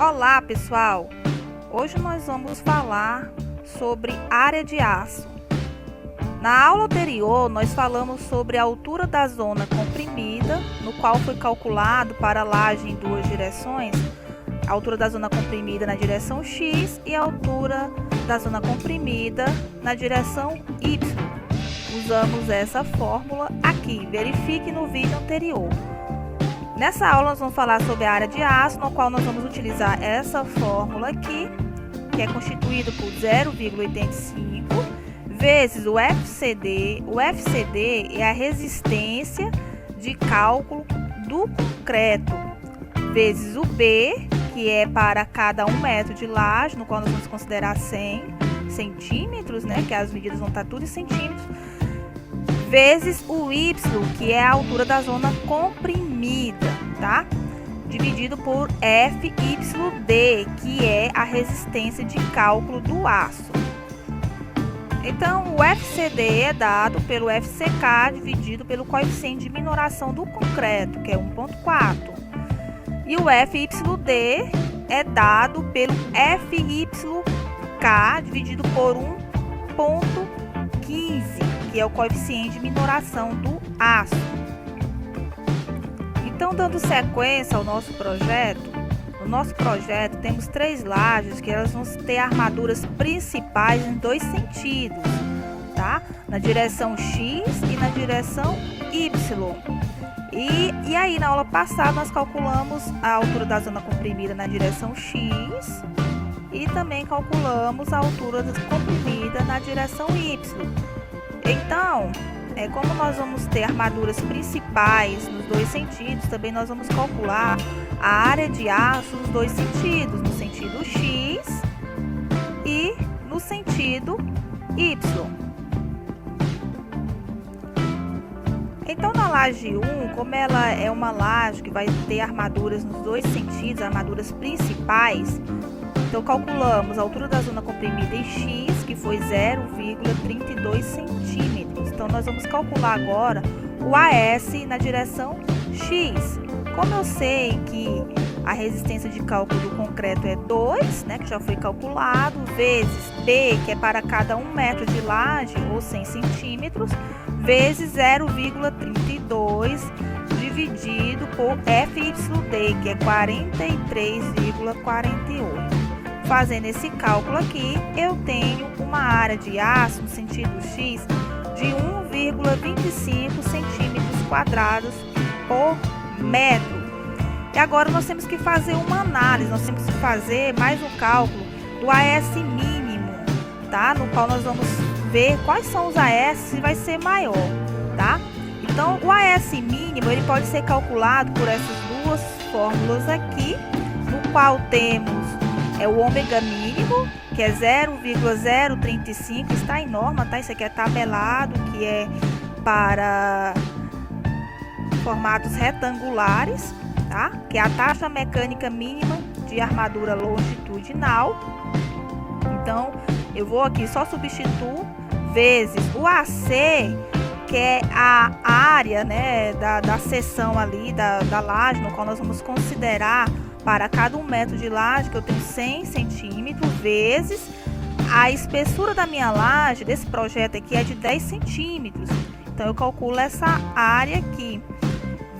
Olá, pessoal! Hoje nós vamos falar sobre área de aço. Na aula anterior, nós falamos sobre a altura da zona comprimida, no qual foi calculado para a laje em duas direções, a altura da zona comprimida na direção X e a altura da zona comprimida na direção Y. Usamos essa fórmula aqui, verifique no vídeo anterior. Nessa aula nós vamos falar sobre a área de aço, no qual nós vamos utilizar essa fórmula aqui, que é constituída por 0,85 vezes o FCD. O FCD é a resistência de cálculo do concreto, vezes o B, que é para cada 1 metro de laje, no qual nós vamos considerar 100 centímetros, né, que as medidas vão estar tudo em centímetros, vezes o Y, que é a altura da zona comprimida, tá? Dividido por FYD, que é a resistência de cálculo do aço. Então, o FCD é dado pelo FCK dividido pelo coeficiente de minoração do concreto, que é 1,4. E o FYD é dado pelo FYK dividido por 1,15. que é o coeficiente de minoração do aço. Então, dando sequência ao nosso projeto, no nosso projeto temos 3 lajes que elas vão ter armaduras principais em 2 sentidos, tá? Na direção X e na direção Y. E aí, na aula passada, nós calculamos a altura da zona comprimida na direção X e também calculamos a altura comprimida na direção Y. Então, como nós vamos ter armaduras principais nos 2 sentidos, também nós vamos calcular a área de aço nos 2 sentidos, no sentido X e no sentido Y. Então, na laje 1, como ela é uma laje que vai ter armaduras nos 2 sentidos, armaduras principais, então calculamos a altura da zona comprimida em X, que foi 0,32 centímetros. Então, nós vamos calcular agora o AS na direção X. Como eu sei que a resistência de cálculo do concreto é 2, né, que já foi calculado, vezes B, que é para cada 1 metro de laje, ou 100 centímetros, vezes 0,32 dividido por FYD, que é 43,48. Fazendo esse cálculo aqui, eu tenho uma área de aço no sentido X de 1,25 centímetros quadrados por metro. E agora nós temos que fazer uma análise, nós temos que fazer mais um cálculo do AS mínimo, tá? No qual nós vamos ver quais são os AS se vai ser maior, tá? Então, o AS mínimo, ele pode ser calculado por essas duas fórmulas aqui, no qual temos o ômega mínimo, que é 0,035, está em norma, tá? Isso aqui é tabelado, que é para formatos retangulares, tá? Que é a taxa mecânica mínima de armadura longitudinal. Então, eu vou aqui só substituir vezes o AC, que é a área, né, da seção ali, da laje, no qual nós vamos considerar para cada 1 metro de laje, que eu tenho 100 centímetros, vezes a espessura da minha laje, desse projeto aqui, é de 10 centímetros. Então, eu calculo essa área aqui,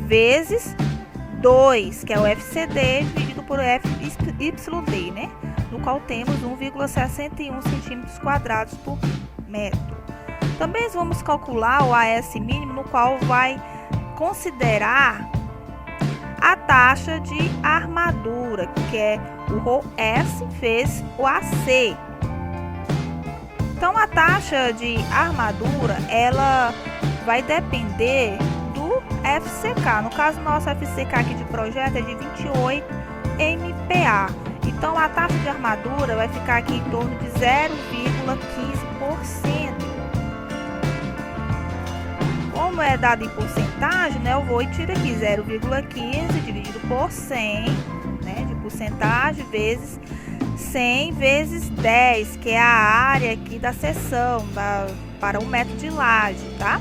vezes 2, que é o FCD, dividido por FYD, né? No qual temos 1,61 centímetros quadrados por metro. Também vamos calcular o AS mínimo, no qual vai considerar a taxa de armadura, que é o ρS vezes o AC. Então, a taxa de armadura, ela vai depender do FCK. No caso, nosso FCK aqui de projeto é de 28 MPa. Então, a taxa de armadura vai ficar aqui em torno de 0,15%. Como é dado em porcentagem, né, eu vou e tiro aqui 0,15 dividido por 100, né, de porcentagem, vezes 100 vezes 10, que é a área aqui da seção, para 1 metro de laje, tá?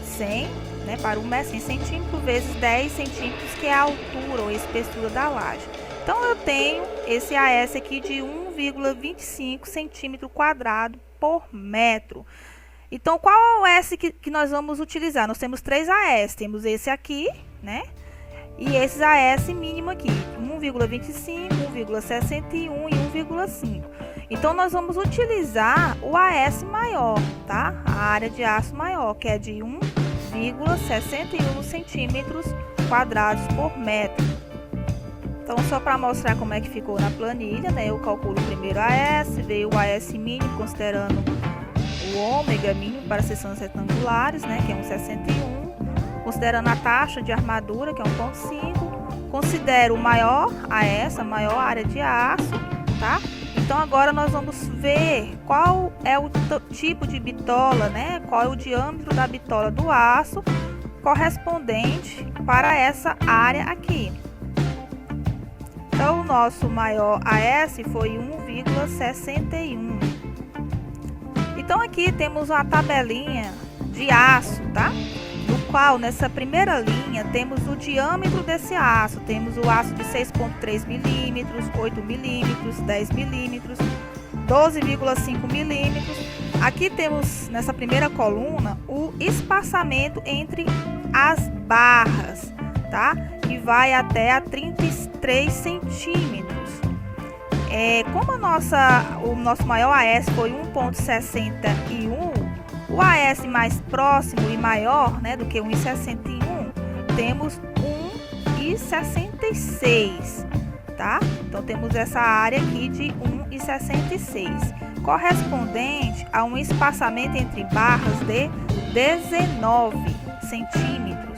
100, né, para 1 metro, 100 centímetros vezes 10 centímetros, que é a altura ou a espessura da laje. Então eu tenho esse AS aqui de 1,25 centímetro quadrado por metro. Então qual é o AS que nós vamos utilizar? Nós temos 3 AS, temos esse aqui, né? E esses AS mínimo aqui, 1,25, 1,61 e 1,5. Então nós vamos utilizar o AS maior, tá? A área de aço maior, que é de 1,61 centímetros quadrados por metro. Então, só para mostrar como é que ficou na planilha, né? Eu calculo primeiro o AS, veio o AS mínimo, considerando o ômega mínimo para seções retangulares, né? Que é 1,61. Considerando a taxa de armadura, que é 1,5. Considero o maior AS, a maior área de aço, tá? Então, agora nós vamos ver qual é o tipo de bitola, né? Qual é o diâmetro da bitola do aço correspondente para essa área aqui. Então, o nosso maior AS foi 1,61. Então, aqui temos uma tabelinha de aço, tá? No qual, nessa primeira linha, temos o diâmetro desse aço. Temos o aço de 6,3 milímetros, 8 milímetros, 10 milímetros, 12,5 milímetros. Aqui temos, nessa primeira coluna, o espaçamento entre as barras, tá? Que vai até a 33 centímetros. Como o nosso maior AS foi 1,61, o AS mais próximo e maior, né, do que 1,61, temos 1,66, tá? Então temos essa área aqui de 1,66, correspondente a um espaçamento entre barras de 19 centímetros.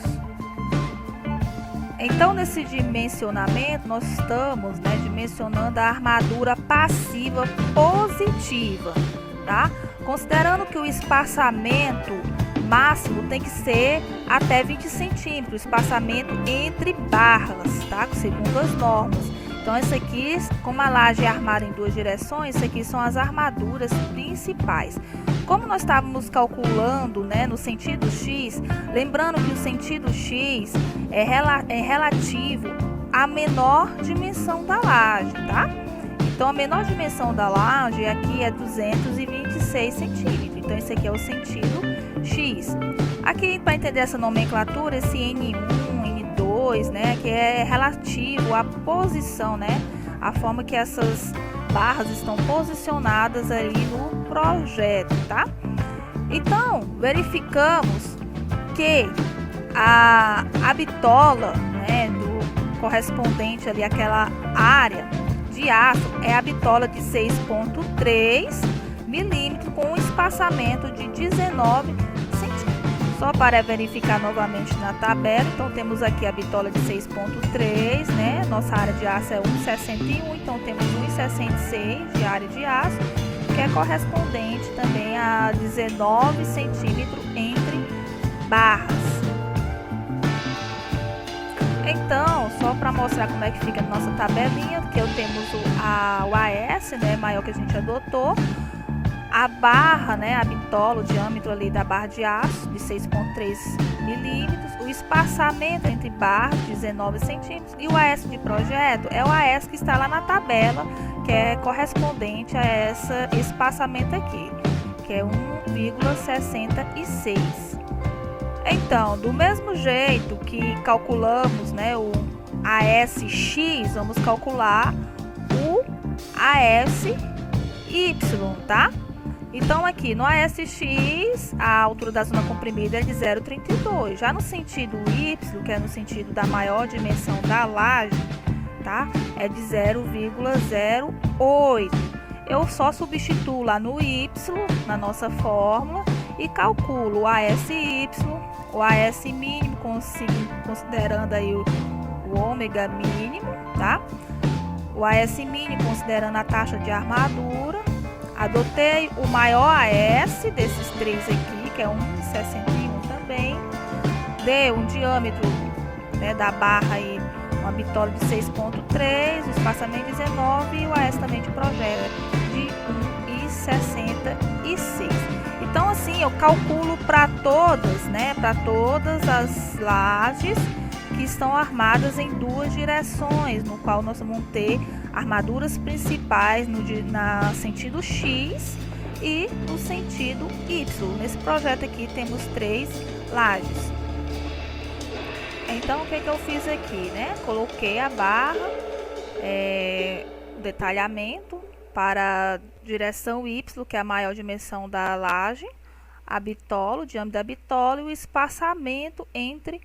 Então, nesse dimensionamento, nós estamos, né, dimensionando a armadura passiva positiva, tá? Considerando que o espaçamento máximo tem que ser até 20 centímetros, o espaçamento entre barras, tá? Segundo as normas. Então, isso aqui, como a laje é armada em 2 direções, isso aqui são as armaduras principais. Como nós estávamos calculando, né, no sentido X, lembrando que o sentido X é relativo à menor dimensão da laje, tá? Então, a menor dimensão da laje aqui é 226 centímetros. Então, esse aqui é o sentido X. Aqui, para entender essa nomenclatura, esse N1, N2, né, que é relativo à posição, né, a forma que essas barras estão posicionadas ali no projeto, tá? Então, verificamos que a bitola, né, correspondente ali àquela área de aço é a bitola de 6,3 milímetros com um espaçamento de 19 centímetros. Só para verificar novamente na tabela, então temos aqui a bitola de 6,3, né? Nossa área de aço é 1,61, então temos 1,66 de área de aço, que é correspondente também a 19 centímetros entre barras. Então, só para mostrar como é que fica a nossa tabelinha, que eu temos o AS, né, maior que a gente adotou, a barra, né, a bitola, o diâmetro ali da barra de aço de 6,3 milímetros, o espaçamento entre barras 19 centímetros e o AS de projeto é o AS que está lá na tabela, que é correspondente a esse espaçamento aqui, que é 1,66. Então, do mesmo jeito que calculamos, né, o ASX, vamos calcular o ASY, tá? Então, aqui no ASX, a altura da zona comprimida é de 0,32. Já no sentido Y, que é no sentido da maior dimensão da laje, tá? É de 0,08. Eu só substituo lá no Y, na nossa fórmula, e calculo o ASY, o AS mínimo, considerando aí o ômega mínimo, tá? O AS mínimo considerando a taxa de armadura. Adotei o maior AS desses três aqui, que é 1,61 também. Dei um diâmetro, né, da barra aí, uma bitola de 6,3, o espaçamento 19 e o AS também de projeto de 1,66. Então, assim, eu calculo para todas, né, para todas as lajes que estão armadas em duas direções, no qual nós vamos ter armaduras principais no sentido X e no sentido Y. Nesse projeto aqui temos 3 lajes. Então o que eu fiz aqui, né? Coloquei a barra, detalhamento para a direção Y, que é a maior dimensão da laje, a bitola, o diâmetro da bitola e o espaçamento entre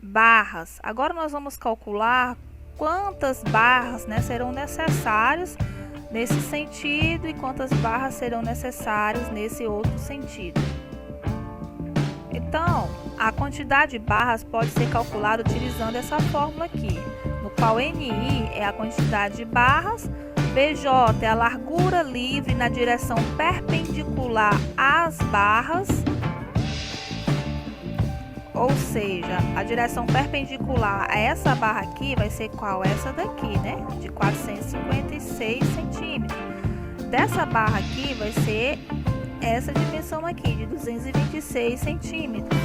barras. Agora nós vamos calcular quantas barras, né, serão necessárias nesse sentido e quantas barras serão necessárias nesse outro sentido. Então, a quantidade de barras pode ser calculada utilizando essa fórmula aqui, no qual NI é a quantidade de barras, BJ é a largura livre na direção perpendicular às barras, ou seja, a direção perpendicular a essa barra aqui vai ser qual? Essa daqui, né? De 456 centímetros. Dessa barra aqui vai ser essa dimensão aqui, de 226 centímetros.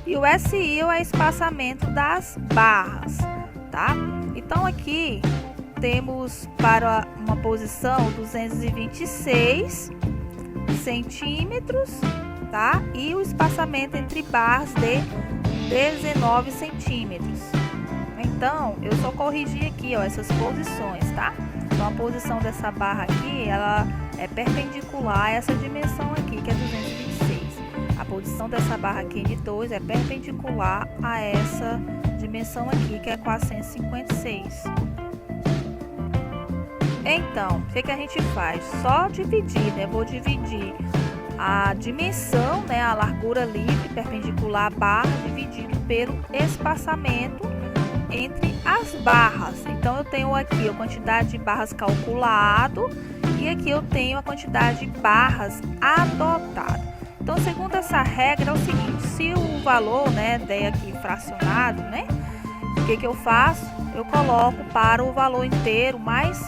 E o SI é o espaçamento das barras, tá? Então aqui temos para uma posição 226 centímetros, tá? E o espaçamento entre barras de 19 centímetros. Então, eu só corrigi aqui, ó, essas posições, tá? Então, a posição dessa barra aqui, ela é perpendicular a essa dimensão aqui, que é 226. A posição dessa barra aqui de 2 é perpendicular a essa dimensão aqui, que é 456. Então, o que a gente faz? Só dividir, né? Vou dividir a dimensão, né? A largura livre perpendicular à barra dividido pelo espaçamento entre as barras. Então, eu tenho aqui a quantidade de barras calculado e aqui eu tenho a quantidade de barras adotado. Então, segundo essa regra, é o seguinte: se o valor, né, der aqui fracionado, né? O que eu faço? Eu coloco para o valor inteiro mais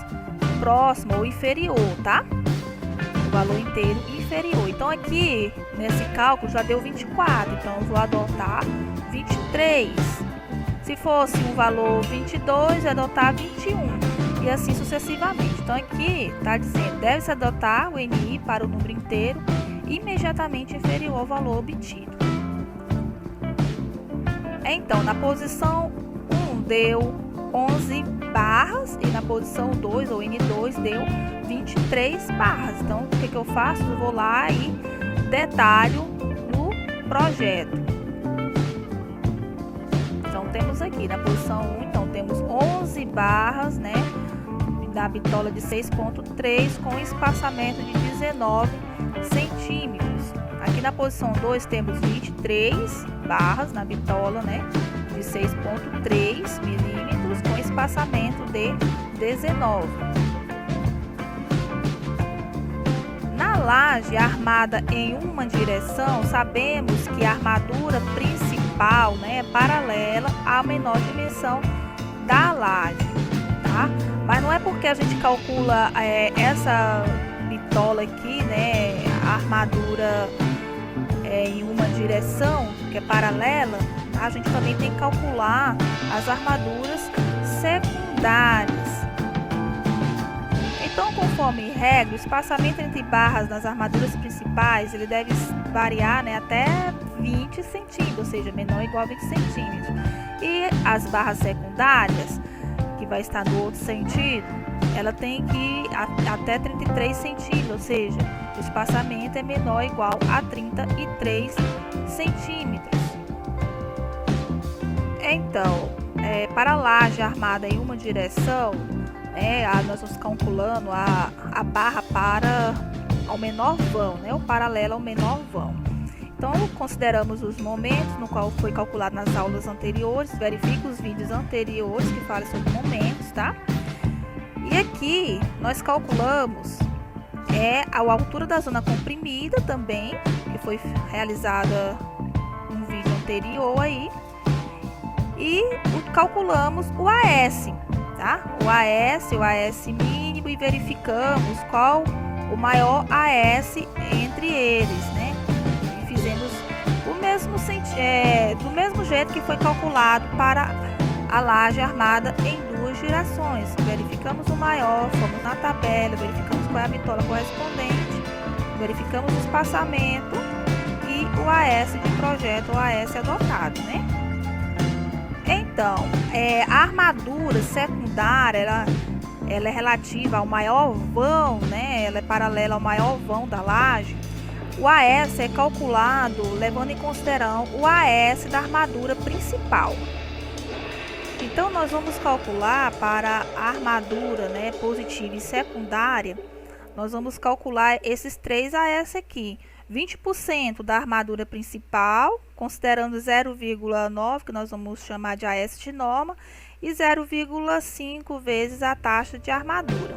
próximo ou inferior, tá? O valor inteiro inferior. Então aqui nesse cálculo já deu 24, então eu vou adotar 23. Se fosse um valor 22, eu adotar 21 e assim sucessivamente. Então aqui está dizendo, deve-se adotar o NI para o número inteiro imediatamente inferior ao valor obtido. Então na posição 1 deu 11 barras e na posição 2 ou N2 deu 23 barras. Então o que eu faço? Eu vou lá e detalho no projeto. Então temos aqui na posição 1, então temos 11 barras, né, da bitola de 6,3 com espaçamento de 19 centímetros. Aqui na posição 2 temos 23 barras na bitola, né, de 6,3 milímetros com espaçamento de 19. Na laje armada em uma direção, sabemos que a armadura principal, né, é paralela à menor dimensão da laje, tá? Mas não é porque a gente calcula essa bitola aqui, né, a armadura em uma direção que é paralela, a gente também tem que calcular as armaduras secundárias. Então, conforme regra, o espaçamento entre barras nas armaduras principais ele deve variar, né, até 20 centímetros, ou seja, menor ou igual a 20 centímetros. E as barras secundárias, que vai estar no outro sentido, ela tem que ir até 33 centímetros, ou seja, o espaçamento é menor ou igual a 33 centímetros. Então, para a laje armada em uma direção, nós vamos calculando a barra para ao menor vão, né, o paralelo ao menor vão. Então, consideramos os momentos no qual foi calculado nas aulas anteriores, verifique os vídeos anteriores que falam sobre momentos, tá? E aqui nós calculamos a altura da zona comprimida também, que foi realizada no vídeo anterior aí. E calculamos o AS, tá? O AS mínimo e verificamos qual o maior AS entre eles, né? E fizemos o do mesmo jeito que foi calculado para a laje armada em 2 girações. Verificamos o maior, fomos na tabela, verificamos qual é a bitola correspondente, verificamos o espaçamento e o AS de projeto, o AS adotado, né? Então, a armadura secundária, ela é relativa ao maior vão, né? Ela é paralela ao maior vão da laje. O AS é calculado levando em consideração o AS da armadura principal. Então, nós vamos calcular para a armadura, né, positiva e secundária, nós vamos calcular esses 3 AS aqui. 20% da armadura principal, considerando 0,9, que nós vamos chamar de AS de norma, e 0,5 vezes a taxa de armadura.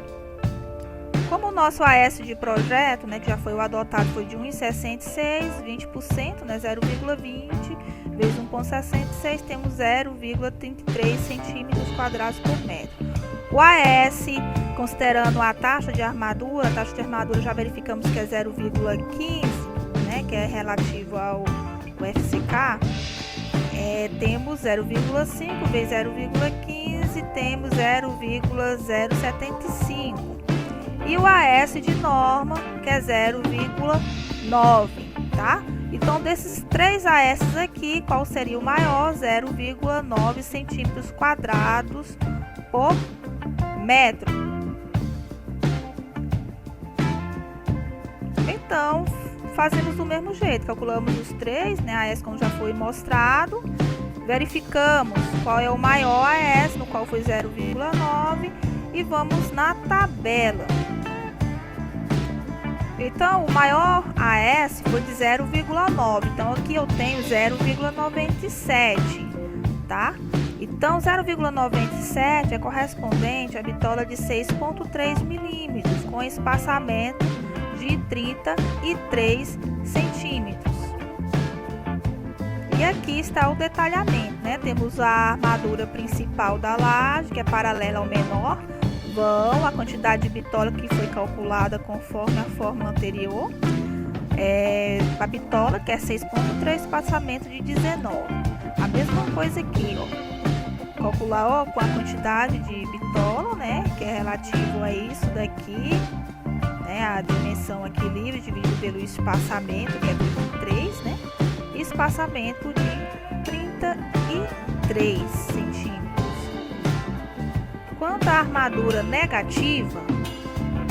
Como o nosso AS de projeto, né, que já foi o adotado, foi de 1,66, 20%, né, 0,20 vezes 1,66, temos 0,33 centímetros quadrados por metro. O AS, considerando a taxa de armadura já verificamos que é 0,15, né, que é relativo ao FCK, temos 0,5 vezes 0,15, temos 0,075. E o AS de norma, que é 0,9, tá? Então, desses 3 AS aqui, qual seria o maior? 0,9 centímetros quadrados por metro. Então, fazemos do mesmo jeito, calculamos os 3, né, AS como já foi mostrado, verificamos qual é o maior AS, no qual foi 0,9, e vamos na tabela. Então, o maior AS foi de 0,9, então aqui eu tenho 0,97, tá? Então, 0,97 é correspondente à bitola de 6,3 milímetros, com espaçamento de 33 centímetros. E aqui está o detalhamento, né? Temos a armadura principal da laje, que é paralela ao menor vão, a quantidade de bitola que foi calculada conforme a fórmula anterior. A bitola, que é 6,3, espaçamento de 19. A mesma coisa aqui, ó. Calcular, com a quantidade de bitola, né, que é relativo a isso daqui, né, a dimensão aqui livre dividido pelo espaçamento, que é 33, né, e espaçamento de 33 centímetros. Quanto à armadura negativa,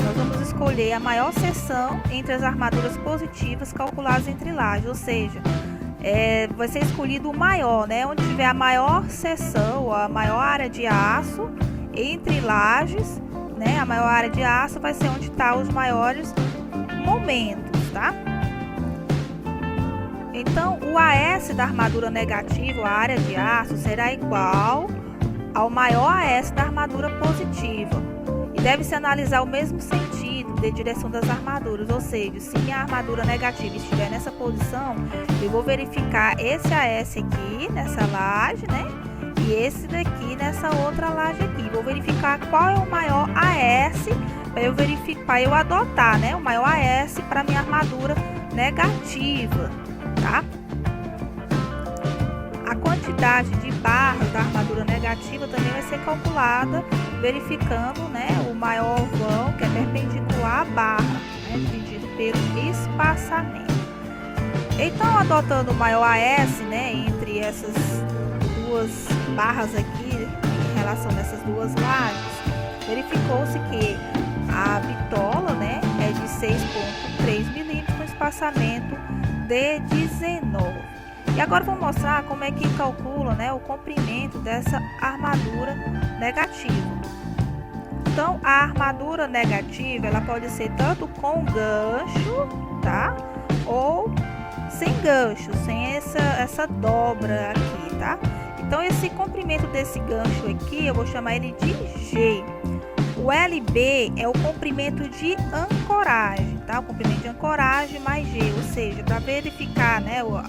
nós vamos escolher a maior seção entre as armaduras positivas calculadas entre lajes, ou seja, vai ser escolhido o maior, né? Onde tiver a maior seção, a maior área de aço entre lajes, né? A maior área de aço vai ser onde está os maiores momentos, tá? Então, o AS da armadura negativa, a área de aço, será igual ao maior AS da armadura positiva. E deve-se analisar o mesmo sentido de direção das armaduras, ou seja, se minha armadura negativa estiver nessa posição, eu vou verificar esse AS aqui nessa laje, né? E esse daqui nessa outra laje aqui. Vou verificar qual é o maior AS para eu adotar, né? O maior AS para minha armadura negativa, tá? A quantidade de barras da armadura negativa também vai ser calculada verificando, né, o maior vão, que é perpendicular à barra, né, dividido pelo espaçamento. Então, adotando o maior AS, né, entre essas duas barras aqui, em relação a essas duas lajes, verificou-se que a bitola, né, é de 6,3 milímetros com espaçamento de 19. E agora vou mostrar como é que calcula, né, o comprimento dessa armadura negativa. Então, a armadura negativa, ela pode ser tanto com gancho, tá? Ou sem gancho, sem essa dobra aqui, tá? Então, esse comprimento desse gancho aqui, eu vou chamar ele de G. O LB é o comprimento de ancoragem, tá? O comprimento de ancoragem mais G, ou seja, para verificar, né, o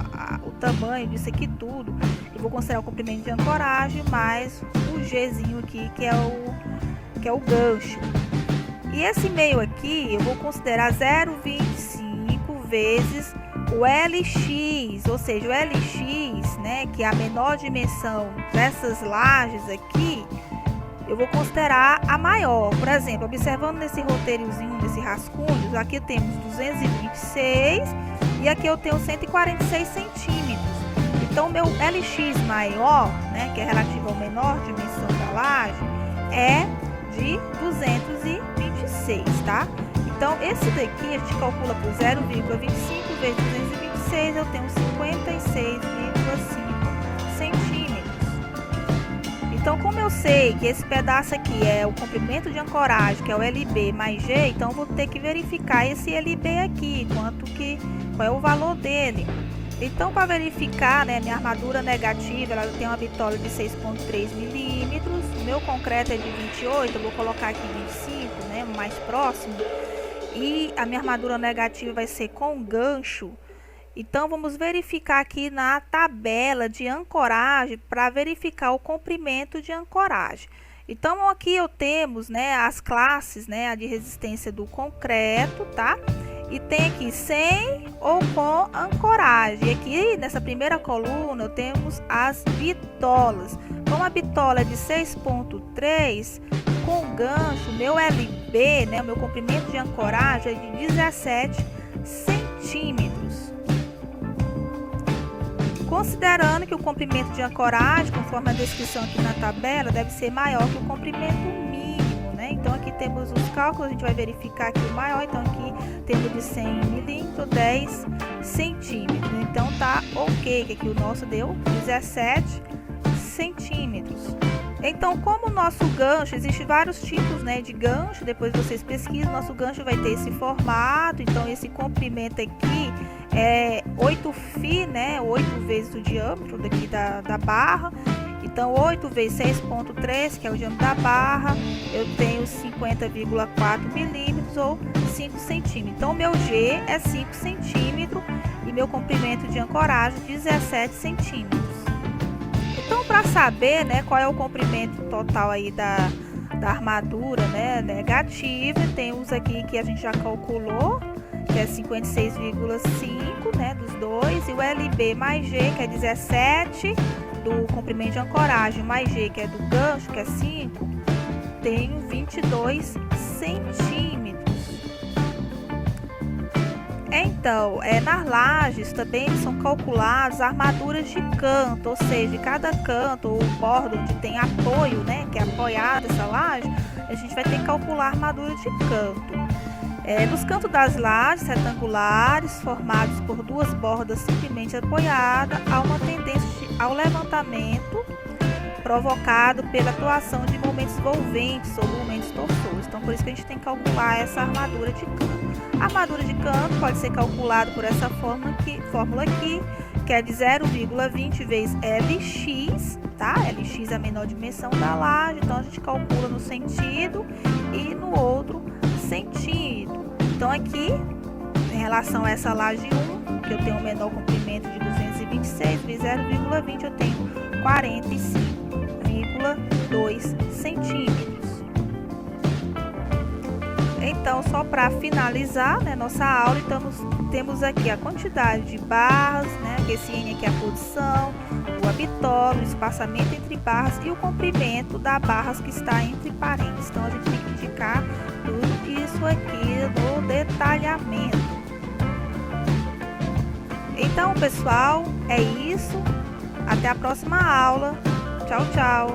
tamanho disso aqui tudo, eu vou considerar o comprimento de ancoragem mais o Gzinho aqui, que é o gancho. E esse meio aqui, eu vou considerar 0,25 vezes o LX, ou seja, o LX, né, que é a menor dimensão dessas lajes aqui, eu vou considerar a maior. Por exemplo, observando nesse roteirozinho, nesse rascunho, aqui temos 226 e aqui eu tenho 146 centímetros. Então, meu LX maior, né, que é relativo ao menor dimensão da laje, é de 226, tá? Então, esse daqui a gente calcula por 0,25 vezes 226, eu tenho 56,5 centímetros. Então, como eu sei que esse pedaço aqui é o comprimento de ancoragem, que é o LB mais G, então eu vou ter que verificar esse LB aqui, qual é o valor dele. Então, para verificar, né, minha armadura negativa, ela tem uma bitola de 6,3 milímetros, o meu concreto é de 28, eu vou colocar aqui 25, né, o mais próximo. E a minha armadura negativa vai ser com gancho. Então, vamos verificar aqui na tabela de ancoragem para verificar o comprimento de ancoragem. Então, aqui eu temos, né, as classes, né, a de resistência do concreto, tá? E tem aqui sem ou com ancoragem. E aqui nessa primeira coluna temos as bitolas. Como a bitola é de 6,3, com gancho, meu LB, né, o meu comprimento de ancoragem é de 17 centímetros. Considerando que o comprimento de ancoragem, conforme a descrição aqui na tabela, deve ser maior que o comprimento mínimo, né? Então aqui temos os cálculos, a gente vai verificar aqui o maior, então aqui temos de 100 milímetros, 10 centímetros. Então tá ok, que aqui o nosso deu 17 centímetros. Então, como o nosso gancho, existem vários tipos, né, de gancho, depois vocês pesquisam, nosso gancho vai ter esse formato, então esse comprimento aqui é 8 φ, né, 8 vezes o diâmetro daqui da barra, então 8 vezes 6,3, que é o diâmetro da barra, eu tenho 50,4 milímetros ou 5 centímetros. Então, meu G é 5 centímetros e meu comprimento de ancoragem 17 centímetros. Então, para saber, né, qual é o comprimento total aí da armadura, né, negativa, temos aqui que a gente já calculou, que é 56,5, né, dos dois, e o LB mais G, que é 17, do comprimento de ancoragem, mais G, que é do gancho, que é 5, tenho 22 centímetros. Então, nas lajes também são calculadas armaduras de canto, ou seja, de cada canto ou borda onde tem apoio, né, que é apoiada essa laje, a gente vai ter que calcular a armadura de canto. Nos cantos das lajes retangulares, formados por duas bordas simplesmente apoiadas, há uma tendência ao levantamento provocado pela atuação de momentos envolventes ou momentos torsores. Então, por isso que a gente tem que calcular essa armadura de canto. A armadura de canto pode ser calculada por essa fórmula aqui, que é de 0,20 vezes LX, tá? LX é a menor dimensão da laje, então a gente calcula no sentido e no outro sentido. Então, aqui, em relação a essa laje 1, que eu tenho o menor comprimento de 226 vezes 0,20, eu tenho 45,2 centímetros. Então, só para finalizar, né, nossa aula, temos aqui a quantidade de barras, né, que esse N aqui é a posição, a bitola, o espaçamento entre barras e o comprimento da barras que está entre parênteses. Então, a gente tem que indicar tudo isso aqui no detalhamento. Então, pessoal, é isso. Até a próxima aula. Tchau, tchau.